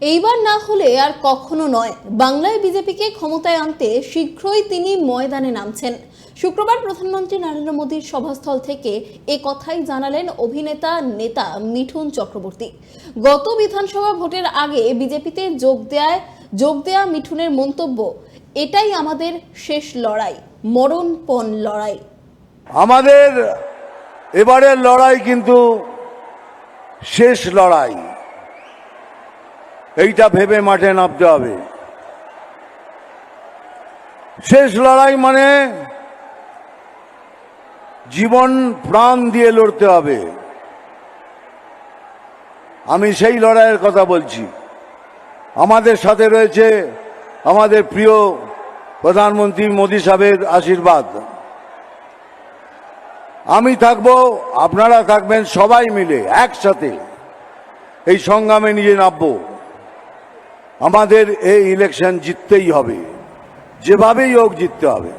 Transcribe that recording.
এইবার না হলে আর কখনো নয়, বাংলায় বিজেপিকে ক্ষমতায় আনতে শীঘ্রই তিনি ময়দানে নামছেন। শুক্রবার প্রধানমন্ত্রী নরেন্দ্র মোদীর সভাস্থল থেকে এ কথাই জানালেন অভিনেতা নেতা মিঠুন চক্রবর্তী। গত বিধানসভা ভোটের আগে বিজেপিতে যোগ দেয়া মিঠুনের মন্তব্য, এটাই আমাদের শেষ লড়াই, মরণপণ লড়াই। আমাদের এবারের লড়াই কিন্তু শেষ লড়াই, এইটা ভেবে মাঠে নামতে হবে। শেষ লড়াই মানে জীবন প্রাণ দিয়ে লড়তে হবে। আমি সেই লড়াইয়ের কথা বলছি। আমাদের সাথে রয়েছে আমাদের প্রিয় প্রধানমন্ত্রী মোদী সাহেবের আশীর্বাদ। আমি থাকবো, আপনারা থাকবেন, সবাই মিলে একসাথে এই সংগ্রামে নিয়ে নামবো। আমাদের এই ইলেকশন জিততেই হবে, যেভাবেই হোক জিততে হবে।